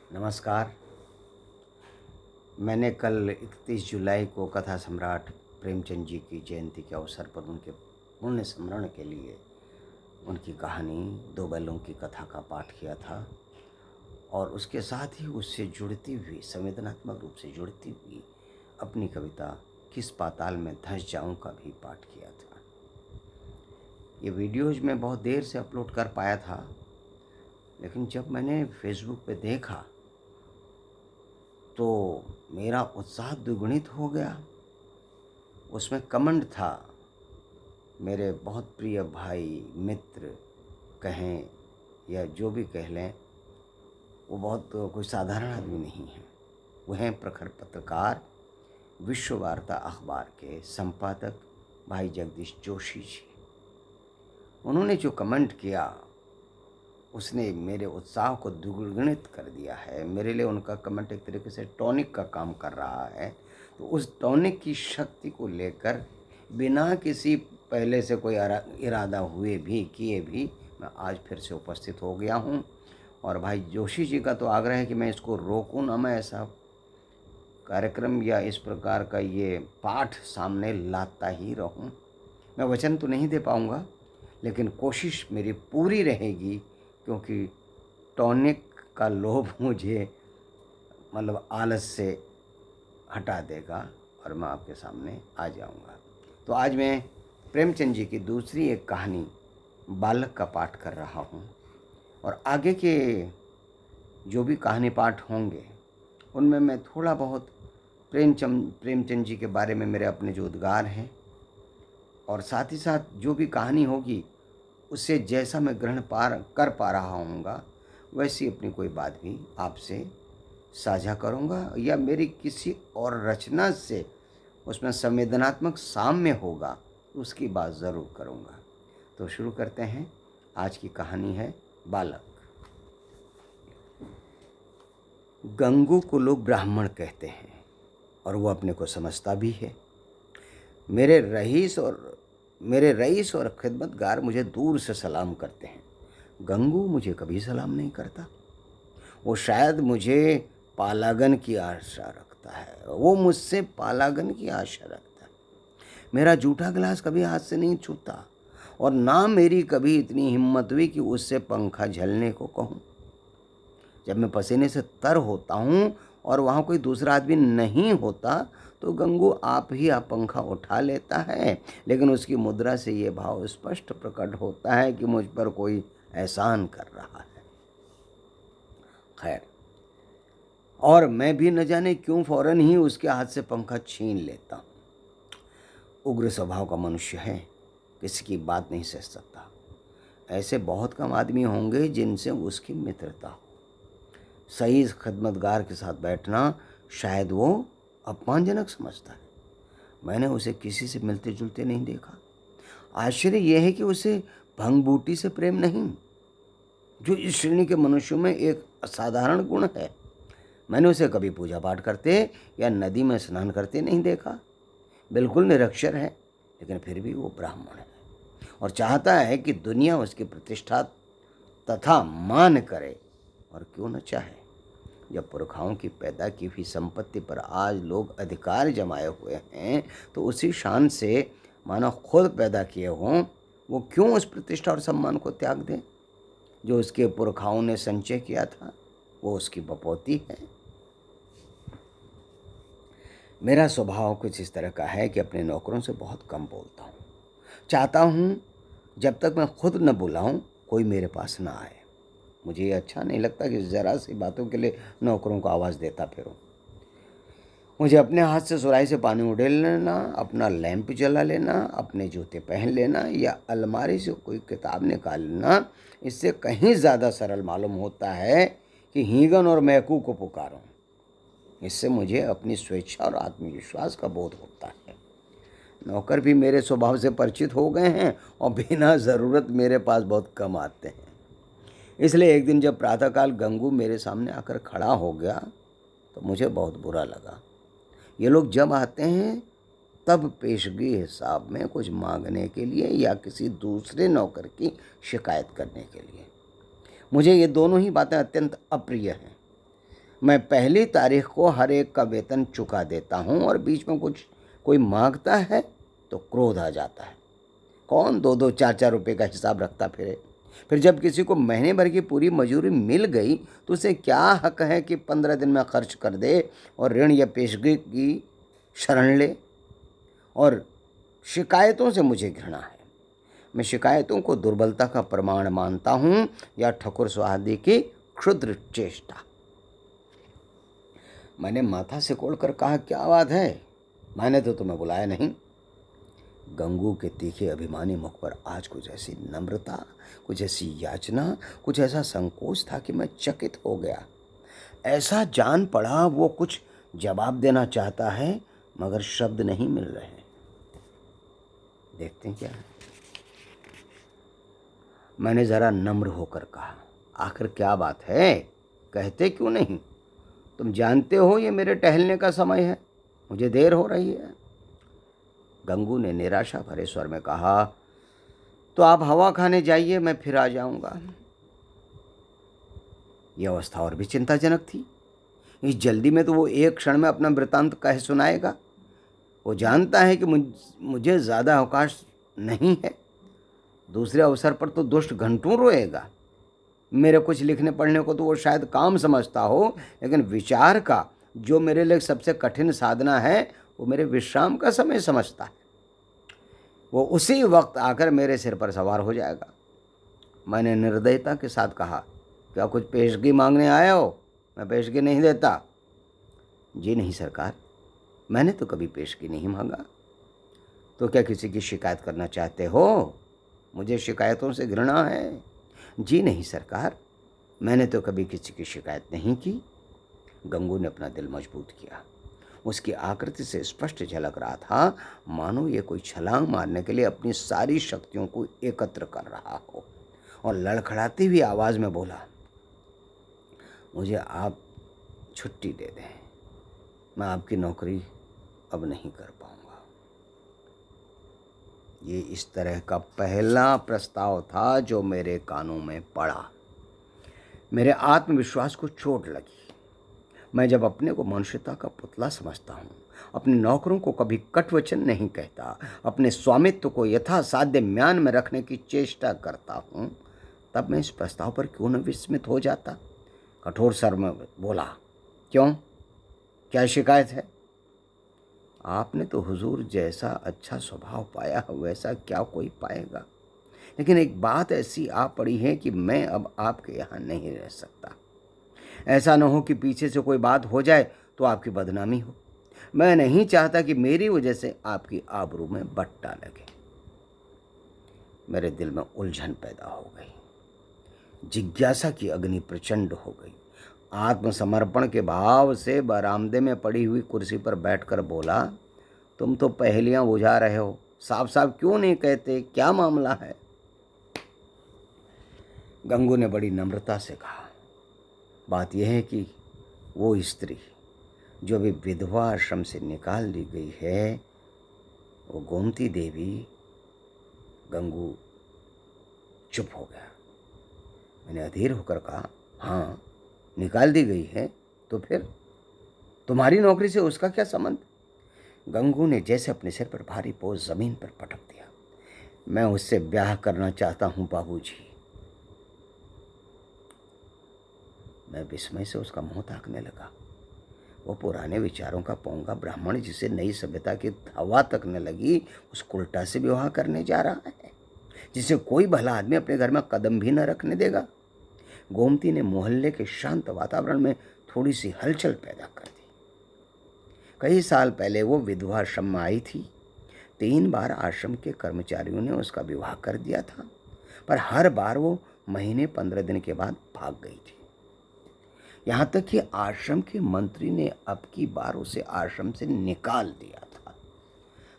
नमस्कार। मैंने कल 31 जुलाई को कथा सम्राट प्रेमचंद जी की जयंती के अवसर पर उनके पुण्य स्मरण के लिए उनकी कहानी दो बैलों की कथा का पाठ किया था और उसके साथ ही उससे जुड़ती हुई संवेदनात्मक रूप से जुड़ती हुई अपनी कविता किस पाताल में धंस जाऊं का भी पाठ किया था। ये वीडियोज मैं बहुत देर से अपलोड कर पाया था, लेकिन जब मैंने फेसबुक पे देखा तो मेरा उत्साह द्विगुणित हो गया। उसमें कमेंट था, मेरे बहुत प्रिय भाई मित्र कहें या जो भी कह लें, वो बहुत कोई साधारण आदमी नहीं है। वो हैं प्रखर पत्रकार, विश्व वार्ता अखबार के संपादक भाई जगदीश जोशी जी। उन्होंने जो कमेंट किया उसने मेरे उत्साह को द्विगुणित कर दिया है। मेरे लिए उनका कमेंट एक तरीके से टॉनिक का काम कर रहा है। तो उस टॉनिक की शक्ति को लेकर बिना किसी पहले से कोई इरादा हुए भी किए भी मैं आज फिर से उपस्थित हो गया हूँ। और भाई जोशी जी का तो आग्रह है कि मैं इसको रोकूं ना, मैं ऐसा कार्यक्रम या इस प्रकार का ये पाठ सामने लाता ही रहूं। मैं वचन तो नहीं दे पाऊंगा, लेकिन कोशिश मेरी पूरी रहेगी, क्योंकि टॉनिक का लोभ मुझे आलस से हटा देगा और मैं आपके सामने आ जाऊंगा। तो आज मैं प्रेमचंद जी की दूसरी एक कहानी बालक का पाठ कर रहा हूं और आगे के जो भी कहानी पाठ होंगे उनमें मैं थोड़ा बहुत प्रेमचंद जी के बारे में मेरे अपने जो उद्गार हैं और साथ ही साथ जो भी कहानी होगी उससे जैसा मैं ग्रहण कर पा रहा हूँगा वैसी अपनी कोई बात भी आपसे साझा करूँगा, या मेरी किसी और रचना से उसमें संवेदनात्मक साम्य होगा उसकी बात ज़रूर करूँगा। तो शुरू करते हैं। आज की कहानी है बालक। गंगू को लोग ब्राह्मण कहते हैं और वो अपने को समझता भी है। मेरे रईस और खिदमतगार मुझे दूर से सलाम करते हैं। गंगू मुझे कभी सलाम नहीं करता। वो शायद मुझे पालागन की आशा रखता है, वो मुझसे पालागन की आशा रखता है। मेरा जूठा गिलास कभी हाथ से नहीं छूता और ना मेरी कभी इतनी हिम्मत हुई कि उससे पंखा झलने को कहूँ। जब मैं पसीने से तर होता हूँ और वहाँ कोई दूसरा आदमी नहीं होता तो गंगू आप पंखा उठा लेता है, लेकिन उसकी मुद्रा से ये भाव स्पष्ट प्रकट होता है कि मुझ पर कोई एहसान कर रहा है। खैर, और मैं भी न जाने क्यों फौरन ही उसके हाथ से पंखा छीन लेता हूँ। उग्र स्वभाव का मनुष्य है, किसी की बात नहीं सह सकता। ऐसे बहुत कम आदमी होंगे जिनसे उसकी मित्रता हो। सही खिदमतगार के साथ बैठना शायद वो अपमानजनक समझता है। मैंने उसे किसी से मिलते जुलते नहीं देखा। आश्चर्य यह है कि उसे भंग बूटी से प्रेम नहीं, जो इस श्रेणी के मनुष्यों में एक असाधारण गुण है। मैंने उसे कभी पूजा पाठ करते या नदी में स्नान करते नहीं देखा। बिल्कुल निरक्षर है, लेकिन फिर भी वो ब्राह्मण है और चाहता है कि दुनिया उसकी प्रतिष्ठा तथा मान करे। और क्यों न चाहे, जब पुरखाओं की पैदा की हुई संपत्ति पर आज लोग अधिकार जमाए हुए हैं तो उसी शान से मानो खुद पैदा किए हों, वो क्यों उस प्रतिष्ठा और सम्मान को त्याग दें जो उसके पुरखाओं ने संचय किया था। वो उसकी बपौती है। मेरा स्वभाव कुछ इस तरह का है कि अपने नौकरों से बहुत कम बोलता हूँ। चाहता हूँ जब तक मैं खुद न बुलाऊं कोई मेरे पास ना आए। मुझे ये अच्छा नहीं लगता कि ज़रा सी बातों के लिए नौकरों को आवाज़ देता फिरूं। मुझे अपने हाथ से सुराही से पानी उड़ेल लेना, अपना लैंप जला लेना, अपने जूते पहन लेना या अलमारी से कोई किताब निकाल लेना, इससे कहीं ज़्यादा सरल मालूम होता है कि हींगन और मैकू को पुकारूं। इससे मुझे अपनी स्वेच्छा और आत्मविश्वास का बोध होता है। नौकर भी मेरे स्वभाव से परिचित हो गए हैं और बिना ज़रूरत मेरे पास बहुत कम आते हैं। इसलिए एक दिन जब प्रातःकाल गंगू मेरे सामने आकर खड़ा हो गया तो मुझे बहुत बुरा लगा। ये लोग जब आते हैं तब पेशगी हिसाब में कुछ मांगने के लिए या किसी दूसरे नौकर की शिकायत करने के लिए। मुझे ये दोनों ही बातें अत्यंत अप्रिय हैं। मैं पहली तारीख को हर एक का वेतन चुका देता हूँ और बीच में कुछ कोई मांगता है तो क्रोध आ जाता है। कौन 2-2 4-4 रुपये का हिसाब रखता फिरे। फिर जब किसी को महीने भर की पूरी मजूरी मिल गई तो उसे क्या हक है कि 15 दिन में खर्च कर दे और ऋण या पेशगी की शरण ले। और शिकायतों से मुझे घृणा है। मैं शिकायतों को दुर्बलता का प्रमाण मानता हूँ या ठकुर सुहादी की क्षुद्र चेष्टा। मैंने माथा सिकोड़कर कहा, क्या बात है, मैंने तो तुम्हें बुलाया नहीं। गंगू के तीखे अभिमानी मुख पर आज कुछ ऐसी नम्रता, कुछ ऐसी याचना, कुछ ऐसा संकोच था कि मैं चकित हो गया। ऐसा जान पड़ा वो कुछ जवाब देना चाहता है मगर शब्द नहीं मिल रहे। देखते हैं क्या है। मैंने ज़रा नम्र होकर कहा, आखिर क्या बात है, कहते क्यों नहीं? तुम जानते हो ये मेरे टहलने का समय है, मुझे देर हो रही है। गंगू ने निराशा भरे स्वर में कहा, तो आप हवा खाने जाइए, मैं फिर आ जाऊंगा। यह अवस्था और भी चिंताजनक थी। इस जल्दी में तो वो एक क्षण में अपना वृतांत कह सुनाएगा। वो जानता है कि मुझे ज़्यादा अवकाश नहीं है। दूसरे अवसर पर तो दुष्ट घंटों रोएगा। मेरे कुछ लिखने पढ़ने को तो वो शायद काम समझता हो, लेकिन विचार का जो मेरे लिए सबसे कठिन साधना है वो मेरे विश्राम का समय समझता है। वो उसी वक्त आकर मेरे सिर पर सवार हो जाएगा। मैंने निर्दयता के साथ कहा, क्या कुछ पेशगी मांगने आए हो? मैं पेशगी नहीं देता। जी नहीं सरकार, मैंने तो कभी पेशगी नहीं मांगा। तो क्या किसी की शिकायत करना चाहते हो? मुझे शिकायतों से घृणा है। जी नहीं सरकार, मैंने तो कभी किसी की शिकायत नहीं की। गंगू ने अपना दिल मजबूत किया। उसकी आकृति से स्पष्ट झलक रहा था मानो ये कोई छलांग मारने के लिए अपनी सारी शक्तियों को एकत्र कर रहा हो। और लड़खड़ाती हुई आवाज़ में बोला, मुझे आप छुट्टी दे दें, मैं आपकी नौकरी अब नहीं कर पाऊंगा। ये इस तरह का पहला प्रस्ताव था जो मेरे कानों में पड़ा। मेरे आत्मविश्वास को चोट लगी। मैं जब अपने को मनुष्यता का पुतला समझता हूँ, अपने नौकरों को कभी कटवचन नहीं कहता, अपने स्वामित्व को यथासाध्य म्यान में रखने की चेष्टा करता हूँ, तब मैं इस प्रस्ताव पर क्यों न विस्मित हो जाता। कठोर स्वर में बोला, क्यों, क्या शिकायत है? आपने तो हुजूर जैसा अच्छा स्वभाव पाया वैसा क्या कोई पाएगा, लेकिन एक बात ऐसी आ पड़ी है कि मैं अब आपके यहाँ नहीं रह सकता। ऐसा न हो कि पीछे से कोई बात हो जाए तो आपकी बदनामी हो। मैं नहीं चाहता कि मेरी वजह से आपकी आबरू में बट्टा लगे। मेरे दिल में उलझन पैदा हो गई। जिज्ञासा की अग्नि प्रचंड हो गई। आत्मसमर्पण के भाव से बरामदे में पड़ी हुई कुर्सी पर बैठकर बोला, तुम तो पहेलियां बुझा रहे हो, साफ साफ क्यों नहीं कहते, क्या मामला है? गंगू ने बड़ी नम्रता से कहा, बात यह है कि वो स्त्री जो अभी विधवा आश्रम से निकाल दी गई है, वो गोमती देवी। गंगू चुप हो गया। मैंने अधीर होकर कहा, हाँ निकाल दी गई है, तो फिर तुम्हारी नौकरी से उसका क्या संबंध? गंगू ने जैसे अपने सिर पर भारी बोझ जमीन पर पटक दिया। मैं उससे ब्याह करना चाहता हूँ बाबूजी। मैं विस्मय से उसका मुंह ताकने लगा। वो पुराने विचारों का पोंगा ब्राह्मण जिसे नई सभ्यता की हवा तक न लगी, उस उल्टा से विवाह करने जा रहा है, जिसे कोई भला आदमी अपने घर में कदम भी न रखने देगा। गोमती ने मोहल्ले के शांत वातावरण में थोड़ी सी हलचल पैदा कर दी। कई साल पहले वो विधवा आश्रम में आई थी। 3 बार आश्रम के कर्मचारियों ने उसका विवाह कर दिया था, पर हर बार वो महीने 15 दिन के बाद भाग गई थी। यहाँ तक कि आश्रम के मंत्री ने अब की बार उसे आश्रम से निकाल दिया था।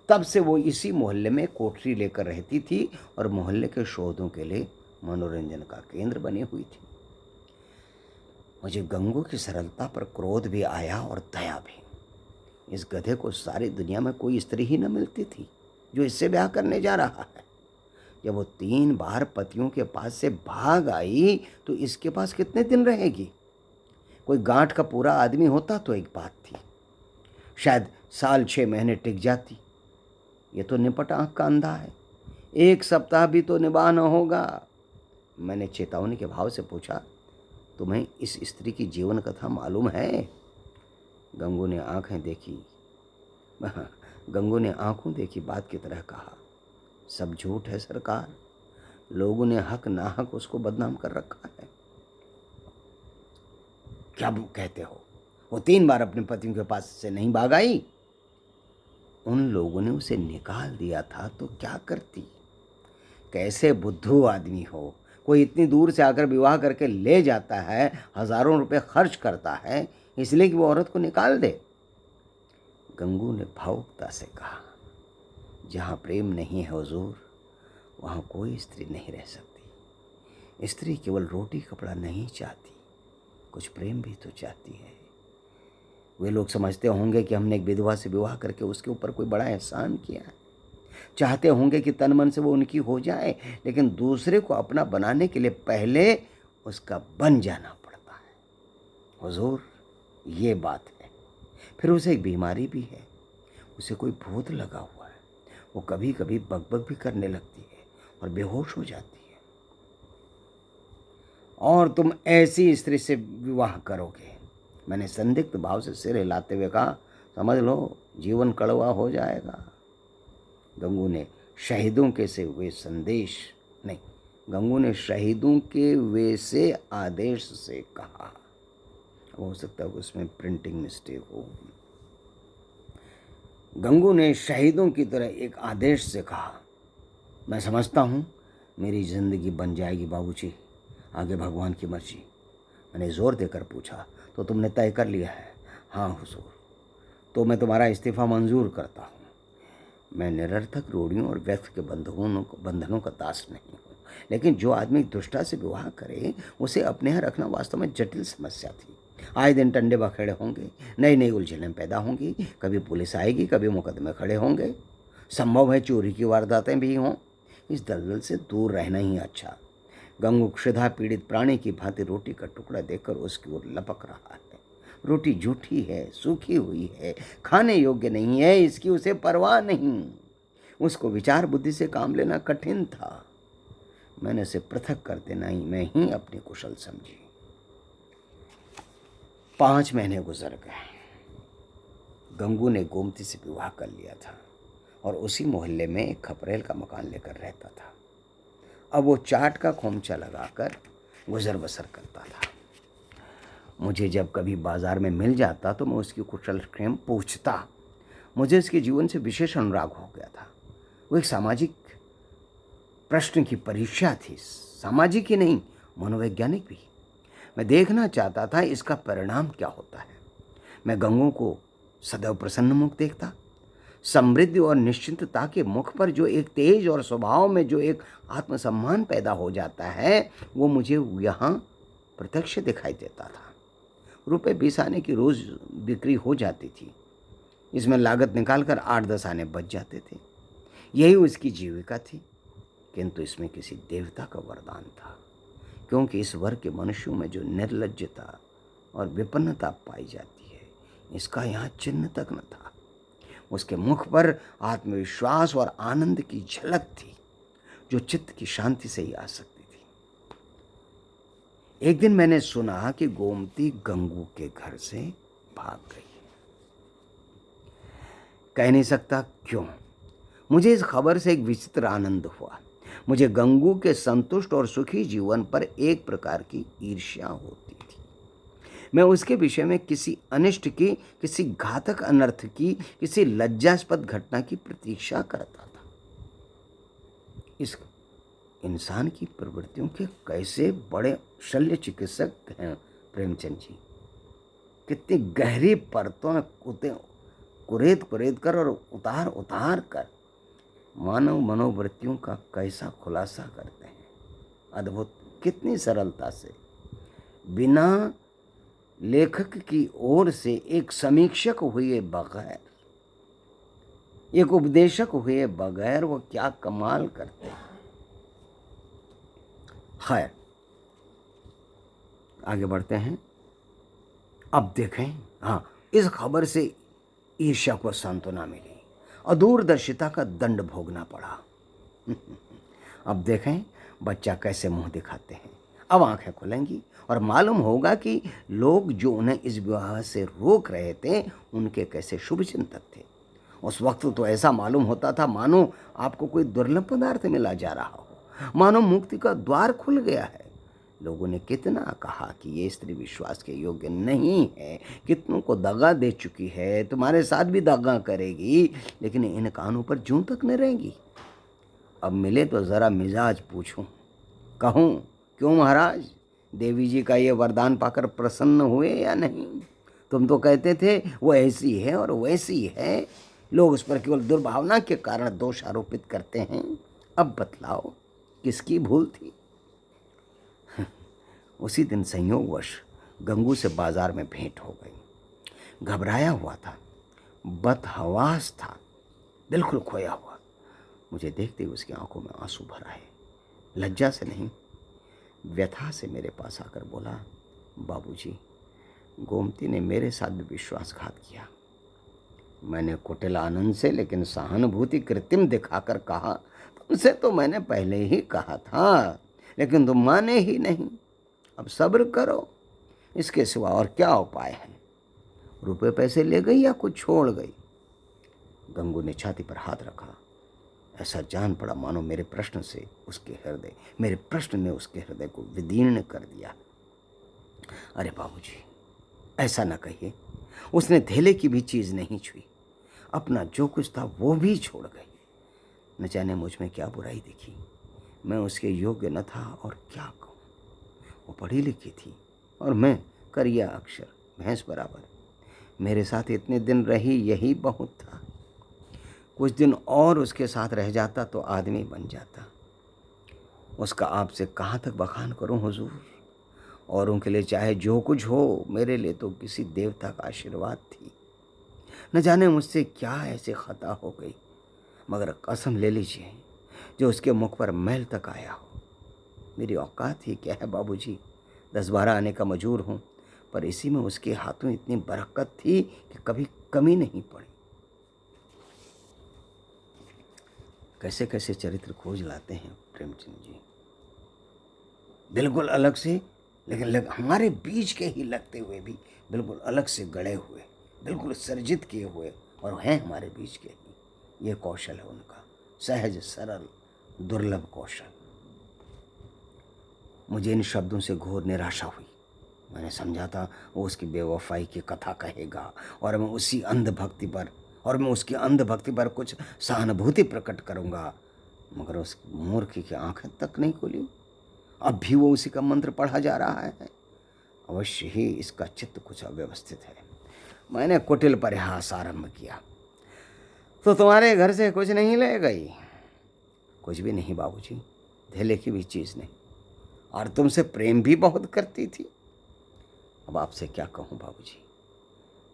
तब से वो इसी मोहल्ले में कोठरी लेकर रहती थी और मोहल्ले के शोधों के लिए मनोरंजन का केंद्र बनी हुई थी। मुझे गंगू की सरलता पर क्रोध भी आया और दया भी। इस गधे को सारी दुनिया में कोई स्त्री ही न मिलती थी जो इससे ब्याह करने जा रहा है। जब वो 3 बार पतियों के पास से भाग आई तो इसके पास कितने दिन रहेगी? कोई गांठ का पूरा आदमी होता तो एक बात थी, शायद साल 6 महीने टिक जाती। ये तो निपट आंख का अंधा है, 1 सप्ताह भी तो निभाना होगा। मैंने चेतावनी के भाव से पूछा, तुम्हें इस स्त्री की जीवन कथा मालूम है? गंगू ने आंखें देखी गंगू ने आंखों देखी बात की तरह कहा, सब झूठ है सरकार, लोगों ने हक नाहक उसको बदनाम कर रखा है। क्या कहते हो? वो 3 बार अपने पति के पास से नहीं भाग आई। उन लोगों ने उसे निकाल दिया था तो क्या करती? कैसे बुद्धू आदमी हो, कोई इतनी दूर से आकर विवाह करके ले जाता है, हजारों रुपए खर्च करता है, इसलिए कि वो औरत को निकाल दे। गंगू ने भावुकता से कहा, जहाँ प्रेम नहीं है हुजूर, वहाँ कोई स्त्री नहीं रह सकती। स्त्री केवल रोटी कपड़ा नहीं चाहती, कुछ प्रेम भी तो चाहती है। वे लोग समझते होंगे कि हमने एक विधवा से विवाह करके उसके ऊपर कोई बड़ा एहसान किया है, चाहते होंगे कि तन मन से वो उनकी हो जाए, लेकिन दूसरे को अपना बनाने के लिए पहले उसका बन जाना पड़ता है। हुजूर, ये बात है। फिर उसे एक बीमारी भी है, उसे कोई भूत लगा हुआ है। वो कभी कभी बकबक भी करने लगती है और बेहोश हो जाती है। और तुम ऐसी स्त्री से विवाह करोगे? मैंने संदिग्ध भाव से सिर हिलाते हुए कहा, समझ लो जीवन कड़वा हो जाएगा। गंगू ने शहीदों के से हुए संदेश नहीं, गंगू ने शहीदों के वे से आदेश से कहा। हो सकता है उसमें प्रिंटिंग मिस्टेक हो। गंगू ने शहीदों की तरह एक आदेश से कहा, मैं समझता हूँ मेरी जिंदगी बन जाएगी बाबूजी, आगे भगवान की मर्जी। मैंने जोर देकर पूछा, तो तुमने तय कर लिया है? हाँ हुजूर। तो मैं तुम्हारा इस्तीफा मंजूर करता हूँ। मैं निरर्थक रूढ़ियों और व्यर्थ के बंधनों का दास नहीं हूँ, लेकिन जो आदमी दुष्टा से विवाह करे उसे अपने यहाँ रखना वास्तव में जटिल समस्या थी। आए दिन टंडे बखेड़े होंगे, नई नई उलझनें पैदा होंगी, कभी पुलिस आएगी, कभी मुकदमे खड़े होंगे, संभव है चोरी की वारदातें भी हों। इस दलदल से दूर रहना ही अच्छा। गंगू क्षुधा पीड़ित प्राणी की भांति रोटी का टुकड़ा देखकर उसकी ओर लपक रहा है। रोटी जूठी है, सूखी हुई है, खाने योग्य नहीं है, इसकी उसे परवाह नहीं। उसको विचार बुद्धि से काम लेना कठिन था। मैंने उसे पृथक कर देना ही मैं ही अपनी कुशल समझी। 5 महीने गुजर गए। गंगू ने गोमती से विवाह कर लिया था और उसी मोहल्ले में एक खपरेल का मकान लेकर रहता था। अब वो चाट का खोमचा लगाकर गुजर बसर करता था। मुझे जब कभी बाजार में मिल जाता तो मैं उसकी कुशल क्षेम पूछता। मुझे उसके जीवन से विशेष अनुराग हो गया था। वो एक सामाजिक प्रश्न की परीक्षा थी, सामाजिक ही नहीं, मनोवैज्ञानिक भी। मैं देखना चाहता था इसका परिणाम क्या होता है। मैं गंगू को सदैव प्रसन्न मुख देखता। समृद्धि और निश्चिंतता के मुख पर जो एक तेज और स्वभाव में जो एक आत्मसम्मान पैदा हो जाता है, वो मुझे यहाँ प्रत्यक्ष दिखाई देता था। रुपए 20 आने की रोज बिक्री हो जाती थी। इसमें लागत निकालकर 8-10 आने बच जाते थे। यही उसकी जीविका थी। किंतु इसमें किसी देवता का वरदान था, क्योंकि इस वर्ग के मनुष्यों में जो निर्लज्जता और विपन्नता पाई जाती है, इसका यहाँ चिन्ह तक न था। उसके मुख पर आत्मविश्वास और आनंद की झलक थी, जो चित्त की शांति से ही आ सकती थी। एक दिन मैंने सुना कि गोमती गंगू के घर से भाग गई। कह नहीं सकता क्यों। मुझे इस खबर से एक विचित्र आनंद हुआ। मुझे गंगू के संतुष्ट और सुखी जीवन पर एक प्रकार की ईर्ष्या होती थी। मैं उसके विषय में किसी अनिष्ट की, किसी घातक अनर्थ की, किसी लज्जास्पद घटना की प्रतीक्षा करता था। इस इंसान की प्रवृत्तियों के कैसे बड़े शल्य चिकित्सक हैं प्रेमचंद जी। कितनी गहरी परतों में कुरेद कुरेद कर और उतार उतार कर मानव मनोवृत्तियों का कैसा खुलासा करते हैं। अद्भुत, कितनी सरलता से, बिना लेखक की ओर से एक समीक्षक हुए बगैर, एक उपदेशक हुए बगैर वो क्या कमाल करते हैं। खैर, आगे बढ़ते हैं। अब देखें, हाँ, इस खबर से ईर्ष्या को सांत्वना मिली और दूरदर्शिता का दंड भोगना पड़ा। अब देखें बच्चा कैसे मुंह दिखाते हैं। अब आंखें खुलेंगी और मालूम होगा कि लोग जो उन्हें इस विवाह से रोक रहे थे उनके कैसे शुभ चिंतक थे। उस वक्त तो ऐसा मालूम होता था मानो आपको कोई दुर्लभ पदार्थ मिला जा रहा हो, मानो मुक्ति का द्वार खुल गया है। लोगों ने कितना कहा कि ये स्त्री विश्वास के योग्य नहीं है, कितनों को दगा दे चुकी है, तुम्हारे साथ भी दगा करेगी, लेकिन इन कानों पर जूं तक न रहेगी। अब मिले तो ज़रा मिजाज पूछूं, कहूं क्यों महाराज, देवी जी का ये वरदान पाकर प्रसन्न हुए या नहीं? तुम तो कहते थे वो ऐसी है और वैसी है, लोग उस पर केवल दुर्भावना के कारण दोष आरोपित करते हैं। अब बतलाओ किसकी भूल थी? उसी दिन संयोगवश गंगू से बाजार में भेंट हो गई। घबराया हुआ था, बदहवास था, बिल्कुल खोया हुआ। मुझे देखते ही उसकी आंखों में आंसू भर आए। लज्जा से नहीं, व्यथा से मेरे पास आकर बोला, बाबूजी, गोमती ने मेरे साथ भी विश्वासघात किया। मैंने कुटिल आनंद से लेकिन सहानुभूति कृत्रिम दिखाकर कहा, तुमसे तो मैंने पहले ही कहा था, लेकिन तुम माने ही नहीं। अब सब्र करो, इसके सिवा और क्या उपाय है? रुपए पैसे ले गई या कुछ छोड़ गई? गंगू ने छाती पर हाथ रखा। ऐसा जान पड़ा मानो मेरे प्रश्न ने उसके हृदय को विदीर्ण कर दिया। अरे बाबूजी, ऐसा न कहिए, उसने थैले की भी चीज़ नहीं छुई, अपना जो कुछ था वो भी छोड़ गई। न जाने मुझ में क्या बुराई दिखी, मैं उसके योग्य न था और क्या कहूँ। वो पढ़ी लिखी थी और मैं करिया अक्षर, भैंस बराबर। मेरे साथ इतने दिन रही यही बहुत था। कुछ दिन और उसके साथ रह जाता तो आदमी बन जाता। उसका आपसे कहाँ तक बखान करूं हुजूर? औरों के लिए चाहे जो कुछ हो, मेरे लिए तो किसी देवता का आशीर्वाद थी। न जाने मुझसे क्या ऐसे खता हो गई, मगर कसम ले लीजिए जो उसके मुख पर मैल तक आया हो। मेरी औकात ही क्या है बाबूजी, 10-12 आने का मजूर हूँ, पर इसी में उसके हाथों इतनी बरकत थी कि कभी कमी नहीं पड़ी। कैसे कैसे चरित्र खोज लाते हैं प्रेमचंद जी, बिल्कुल अलग से, लेकिन हमारे बीच के ही लगते हुए भी बिल्कुल अलग से गढ़े हुए, बिल्कुल सर्जित किए हुए, और हैं हमारे बीच के ही। ये कौशल है उनका, सहज सरल दुर्लभ कौशल। मुझे इन शब्दों से घोर निराशा हुई। मैंने समझा था वो उसकी बेवफाई की कथा कहेगा और मैं उसकी अंधभक्ति पर कुछ सहानुभूति प्रकट करूंगा, मगर उस मूर्ख की आंखें तक नहीं खुली। अब भी वो उसी का मंत्र पढ़ा जा रहा है। अवश्य ही इसका चित्त कुछ अव्यवस्थित है। मैंने कुटिल परिहास आरंभ किया, तो तुम्हारे घर से कुछ नहीं ले गई? कुछ भी नहीं बाबूजी, धेले की भी चीज़ नहीं, और तुमसे प्रेम भी बहुत करती थी। अब आपसे क्या कहूँ बाबूजी,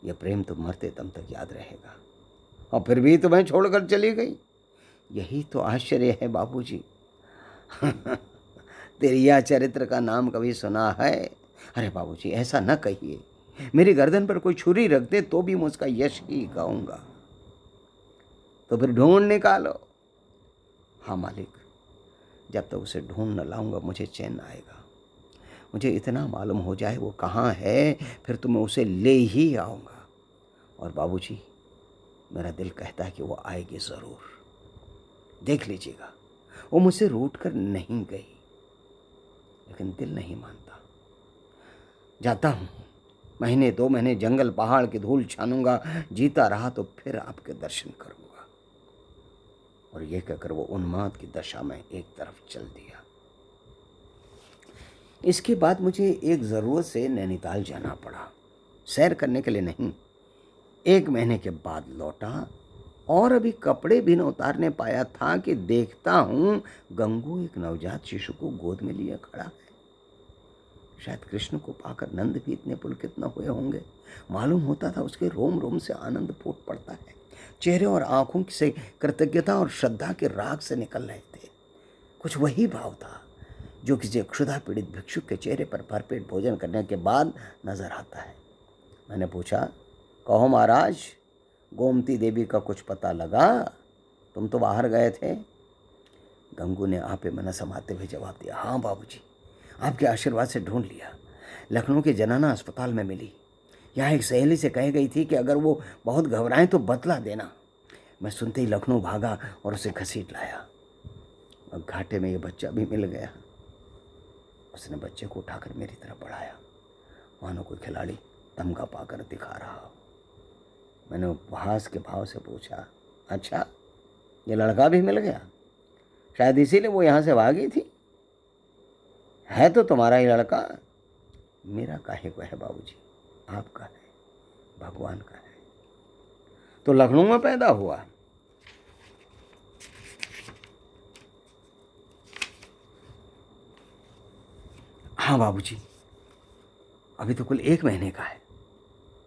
यह प्रेम तो मरते दम तक याद रहेगा, और फिर भी तुम्हें छोड़कर चली गई। यही तो आश्चर्य है बाबूजी। तेरिया चरित्र का नाम कभी सुना है? अरे बाबूजी, ऐसा न कहिए, मेरी गर्दन पर कोई छुरी रख दे तो भी मैं उसका यश ही गाऊंगा। तो फिर ढूंढ निकालो। हाँ मालिक, जब तक उसे ढूंढ न लाऊंगा मुझे चैन आएगा। मुझे इतना मालूम हो जाए वो कहाँ है, फिर तो मैं उसे ले ही आऊँगा। और बाबूजी, मेरा दिल कहता है कि वो आएगी ज़रूर। देख लीजिएगा, वो मुझसे रूठ कर नहीं गई, लेकिन दिल नहीं मानता। जाता हूँ, 1-2 महीने जंगल पहाड़ की धूल छानूंगा, जीता रहा तो फिर आपके दर्शन करूँगा। और ये कहकर वो उन्माद की दशा में एक तरफ चल दिया। इसके बाद मुझे एक ज़रूरत से नैनीताल जाना पड़ा, सैर करने के लिए नहीं। 1 महीने के बाद लौटा और अभी कपड़े भी न उतारने पाया था कि देखता हूँ गंगू एक नवजात शिशु को गोद में लिए खड़ा है। शायद कृष्ण को पाकर नंद भी इतने पुलकित न हुए होंगे। मालूम होता था उसके रोम रोम से आनंद फूट पड़ता है। चेहरे और आंखों से कृतज्ञता और श्रद्धा के राग से निकल रहे थे। कुछ वही भाव था जो किसी क्षुधा पीड़ित भिक्षुक के चेहरे पर भरपेट भोजन करने के बाद नजर आता है। मैंने पूछा, कहो महाराज, गोमती देवी का कुछ पता लगा? तुम तो बाहर गए थे। गंगू ने आपे मना समाते हुए जवाब दिया, हाँ बाबूजी, आपके आशीर्वाद से ढूंढ लिया। लखनऊ के जनाना अस्पताल में मिली। यहाँ एक सहेली से कह गई थी कि अगर वो बहुत घबराएं तो बतला देना। मैं सुनते ही लखनऊ भागा और उसे घसीट लाया। अब घाटे में ये बच्चा भी मिल गया। उसने बच्चे को उठाकर मेरी तरफ बढ़ाया, मानो कोई खिलाड़ी तमगा पाकर दिखा रहा हो। मैंने उपहास के भाव से पूछा, अच्छा, ये लड़का भी मिल गया? शायद इसीलिए वो यहाँ से भागी थी। है तो तुम्हारा ही लड़का। मेरा काहे को है बाबूजी, आपका है, भगवान का है। तो लखनऊ में पैदा हुआ? हाँ बाबूजी, अभी तो कुल 1 महीने का है।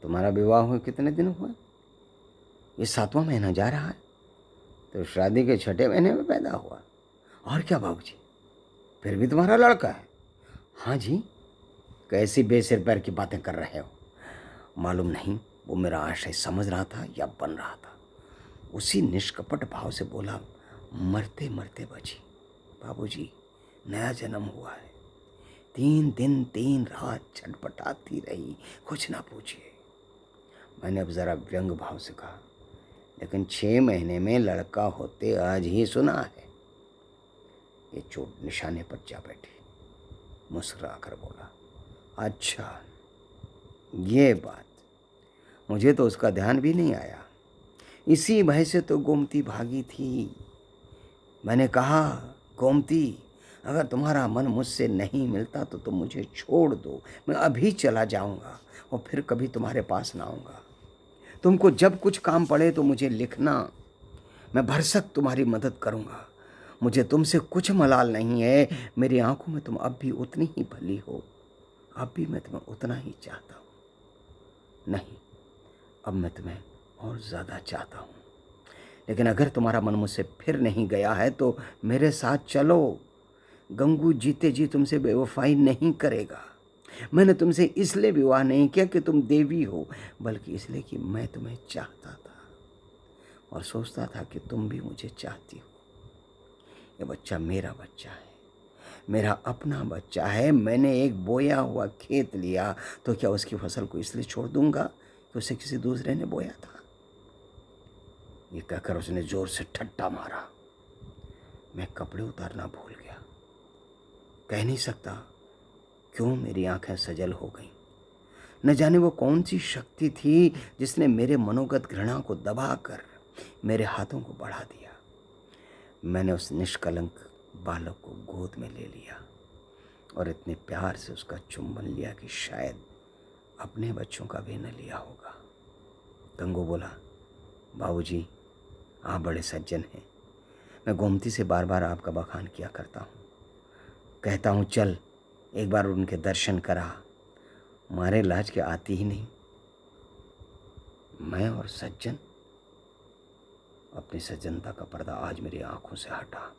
तुम्हारा विवाह हुए कितने दिन हुए? ये 7वां महीना जा रहा है। तो शादी के 6ठे महीने में पैदा हुआ। और क्या बाबूजी, फिर भी तुम्हारा लड़का है? हाँ जी। कैसी बेसिर पैर की बातें कर रहे हो? मालूम नहीं वो मेरा आशय समझ रहा था या बन रहा था। उसी निष्कपट भाव से बोला, मरते मरते बची बाबूजी, नया जन्म हुआ है। 3 दिन 3 रात छटपटाती रही, कुछ ना पूछिए। मैंने अब जरा व्यंग भाव से कहा, लेकिन 6 महीने में लड़का होते आज ही सुना है। ये चोट निशाने पर जा बैठी, मुस्कुरा कर बोला, अच्छा ये बात, मुझे तो उसका ध्यान भी नहीं आया। इसी भय से तो गोमती भागी थी। मैंने कहा, गोमती, अगर तुम्हारा मन मुझसे नहीं मिलता तो तुम मुझे छोड़ दो, मैं अभी चला जाऊंगा और फिर कभी तुम्हारे पास ना आऊँगा। तुमको जब कुछ काम पड़े तो मुझे लिखना, मैं भरसक तुम्हारी मदद करूंगा। मुझे तुमसे कुछ मलाल नहीं है। मेरी आंखों में तुम अब भी उतनी ही भली हो, अब भी मैं तुम्हें उतना ही चाहता हूँ। नहीं, अब मैं तुम्हें और ज़्यादा चाहता हूँ। लेकिन अगर तुम्हारा मन मुझसे फिर नहीं गया है तो मेरे साथ चलो। गंगू जीते जी तुमसे बेवफाई नहीं करेगा। मैंने तुमसे इसलिए विवाह नहीं किया कि तुम देवी हो, बल्कि इसलिए कि मैं तुम्हें चाहता था और सोचता था कि तुम भी मुझे चाहती हो। ये बच्चा मेरा बच्चा है, मेरा अपना बच्चा है। मैंने एक बोया हुआ खेत लिया तो क्या उसकी फसल को इसलिए छोड़ दूंगा कि उसे किसी दूसरे ने बोया था? ये कहकर उसने जोर से ठट्टा मारा। मैं कपड़े उतारना भूल गया। कह नहीं सकता क्यों मेरी आंखें सजल हो गईं। न जाने वो कौन सी शक्ति थी जिसने मेरे मनोगत घृणा को दबाकर मेरे हाथों को बढ़ा दिया। मैंने उस निष्कलंक बालक को गोद में ले लिया और इतने प्यार से उसका चुंबन लिया कि शायद अपने बच्चों का भी न लिया होगा। गंगू बोला, बाबूजी, आप बड़े सज्जन हैं। मैं गोमती से बार बार आपका बखान किया करता हूँ। कहता हूँ चल एक बार उनके दर्शन करा, मारे लाज के आती ही नहीं। मैं और सज्जन? अपनी सज्जनता का पर्दा आज मेरी आंखों से हटा।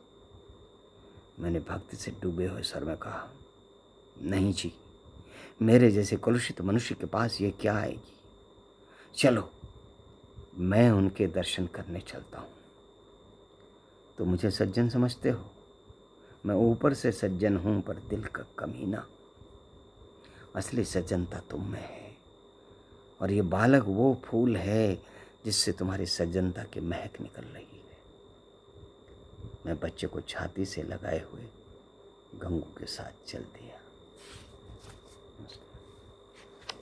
मैंने भक्ति से डूबे हुए सर में कहा, नहीं जी, मेरे जैसे कलुषित मनुष्य के पास ये क्या आएगी। चलो मैं उनके दर्शन करने चलता हूँ। तो मुझे सज्जन समझते हो? मैं ऊपर से सज्जन हूँ पर दिल का कमीना। असली सज्जनता तुम में है और ये बालक वो फूल है जिससे तुम्हारी सज्जनता की महक निकल रही है। मैं बच्चे को छाती से लगाए हुए गंगू के साथ चल दिया।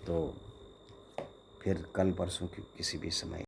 तो फिर कल परसों की किसी भी समय